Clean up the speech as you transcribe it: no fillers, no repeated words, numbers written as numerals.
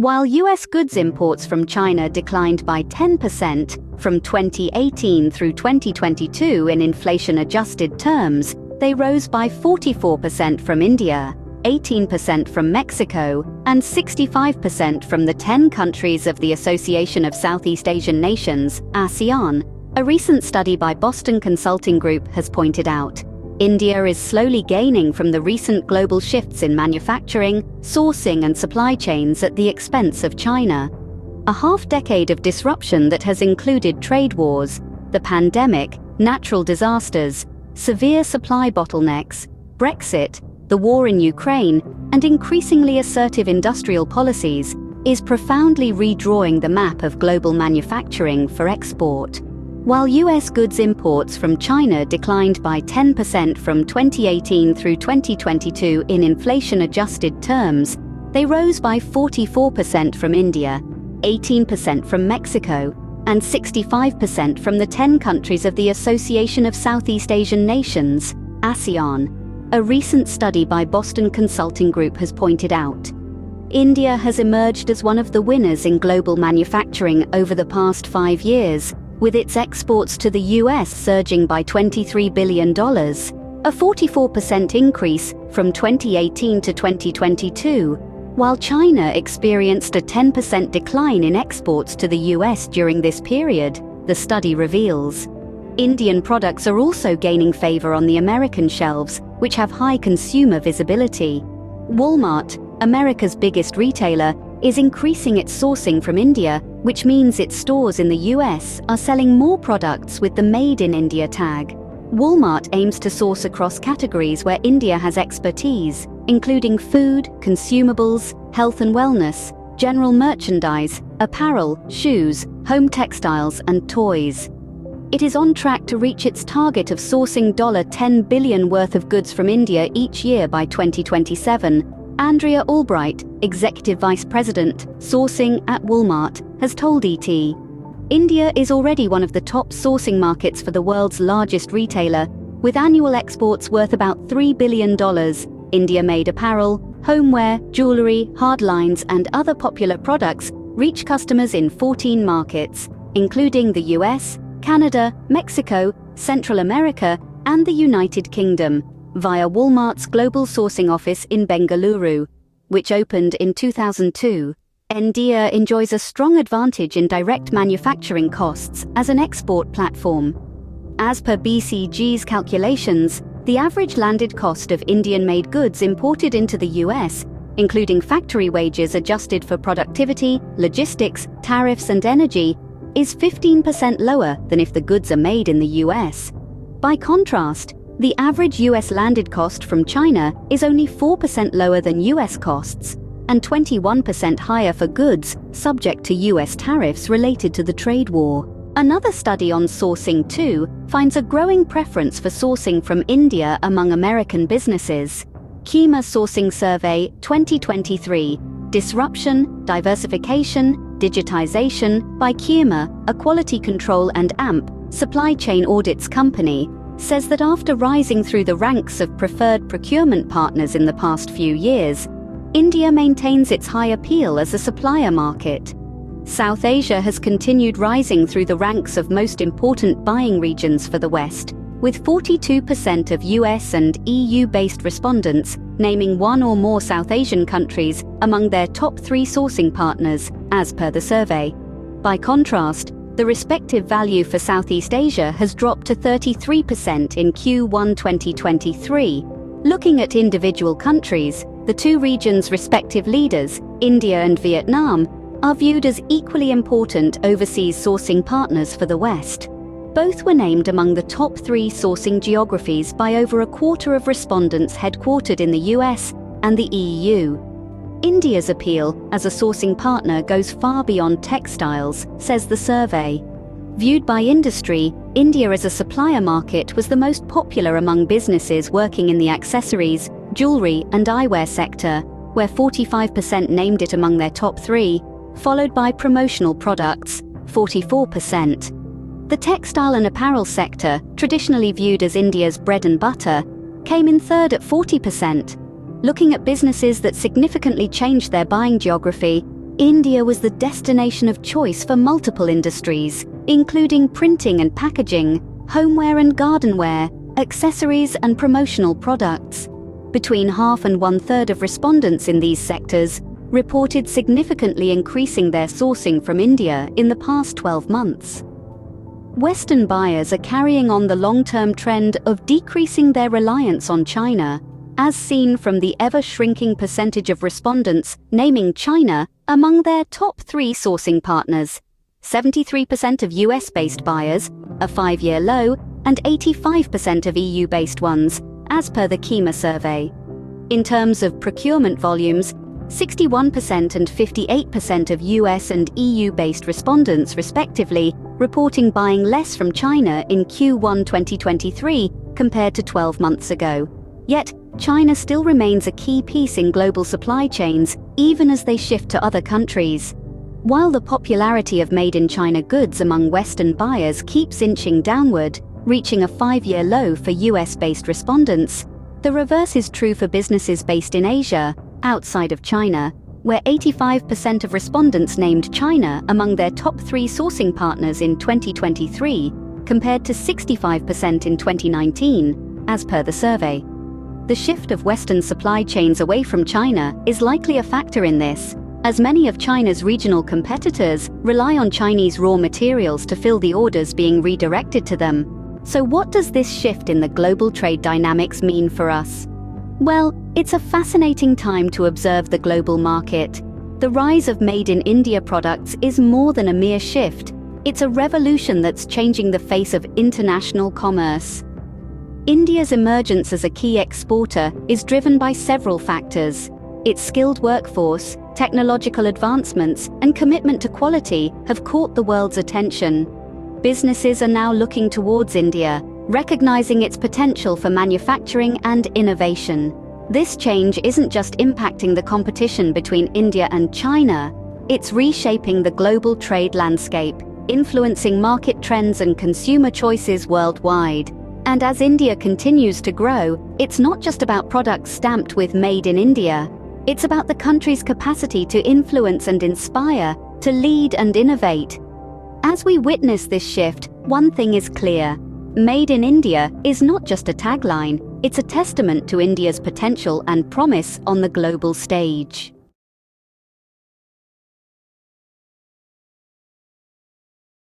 While US goods imports from China declined by 10% from 2018 through 2022 in inflation-adjusted terms, they rose by 44% from India, 18% from Mexico, and 65% from the 10 countries of the Association of Southeast Asian Nations, ASEAN. A recent study by Boston Consulting Group has pointed out, India is slowly gaining from the recent global shifts in manufacturing, sourcing, and supply chains at the expense of China. A half-decade of disruption that has included trade wars, the pandemic, natural disasters, severe supply bottlenecks, Brexit, the war in Ukraine, and increasingly assertive industrial policies, is profoundly redrawing the map of global manufacturing for export. While US goods imports from China declined by 10% from 2018 through 2022 in inflation-adjusted terms, they rose by 44% from India, 18% from Mexico, and 65% from the 10 countries of the Association of Southeast Asian Nations, ASEAN. A recent study by Boston Consulting Group has pointed out, India has emerged as one of the winners in global manufacturing over the past 5 years, with its exports to the US surging by $23 billion, a 44% increase from 2018 to 2022, while China experienced a 10% decline in exports to the US during this period, the study reveals. Indian products are also gaining favor on the American shelves, which have high consumer visibility. Walmart, America's biggest retailer, is increasing its sourcing from India, which means its stores in the US are selling more products with the Made in India tag. Walmart aims to source across categories where India has expertise, including food, consumables, health and wellness, general merchandise, apparel, shoes, home textiles, and toys. It is on track to reach its target of sourcing $10 billion worth of goods from India each year by 2027. Andrea Albright, Executive Vice President, Sourcing at Walmart, has told ET. India is already one of the top sourcing markets for the world's largest retailer, with annual exports worth about $3 billion. India-made apparel, homeware, jewelry, hardlines, and other popular products reach customers in 14 markets, including the US, Canada, Mexico, Central America, and the United Kingdom, via Walmart's global sourcing office in Bengaluru, which opened in 2002. India enjoys a strong advantage in direct manufacturing costs as an export platform. As per BCG's calculations, the average landed cost of Indian-made goods imported into the US, including factory wages adjusted for productivity, logistics, tariffs, and energy, is 15% lower than if the goods are made in the US. By contrast, the average US landed cost from China is only 4% lower than US costs, and 21% higher for goods subject to US tariffs related to the trade war. Another study on sourcing too finds a growing preference for sourcing from India among American businesses. Kima Sourcing Survey 2023, Disruption, Diversification, Digitization by Kima, a quality control and AMP, supply chain audits company, says that after rising through the ranks of preferred procurement partners in the past few years, India maintains its high appeal as a supplier market. South Asia has continued rising through the ranks of most important buying regions for the West, with 42% of US and EU-based respondents naming one or more South Asian countries among their top 3 sourcing partners, as per the survey. By contrast, the respective value for Southeast Asia has dropped to 33% in Q1 2023. Looking at individual countries, the 2 regions' respective leaders, India and Vietnam, are viewed as equally important overseas sourcing partners for the West. Both were named among the top 3 sourcing geographies by over a quarter of respondents headquartered in the US and the EU. India's appeal as a sourcing partner goes far beyond textiles, says the survey. Viewed by industry, India as a supplier market was the most popular among businesses working in the accessories, jewelry, and eyewear sector, where 45% named it among their top 3, followed by promotional products, 44%. The textile and apparel sector, traditionally viewed as India's bread and butter, came in third at 40%. Looking at businesses that significantly changed their buying geography, India was the destination of choice for multiple industries, including printing and packaging, homeware and gardenware, accessories and promotional products. Between half and one-third of respondents in these sectors reported significantly increasing their sourcing from India in the past 12 months. Western buyers are carrying on the long-term trend of decreasing their reliance on China, as seen from the ever-shrinking percentage of respondents naming China among their top 3 sourcing partners. 73% of US-based buyers, a 5-year low, and 85% of EU-based ones, as per the KEMA survey. In terms of procurement volumes, 61% and 58% of US and EU-based respondents, respectively, reporting buying less from China in Q1 2023 compared to 12 months ago. Yet, China still remains a key piece in global supply chains, even as they shift to other countries. While the popularity of made-in-China goods among Western buyers keeps inching downward, reaching a 5-year low for US-based respondents, the reverse is true for businesses based in Asia, outside of China, where 85% of respondents named China among their top 3 sourcing partners in 2023, compared to 65% in 2019, as per the survey. The shift of Western supply chains away from China is likely a factor in this, as many of China's regional competitors rely on Chinese raw materials to fill the orders being redirected to them. So what does this shift in the global trade dynamics mean for us? Well, it's a fascinating time to observe the global market. The rise of made-in-India products is more than a mere shift. It's a revolution that's changing the face of international commerce. India's emergence as a key exporter is driven by several factors. Its skilled workforce, technological advancements, and commitment to quality have caught the world's attention. Businesses are now looking towards India, recognizing its potential for manufacturing and innovation. This change isn't just impacting the competition between India and China, it's reshaping the global trade landscape, influencing market trends and consumer choices worldwide. And as India continues to grow, it's not just about products stamped with Made in India. It's about the country's capacity to influence and inspire, to lead and innovate. As we witness this shift, one thing is clear. Made in India is not just a tagline, it's a testament to India's potential and promise on the global stage.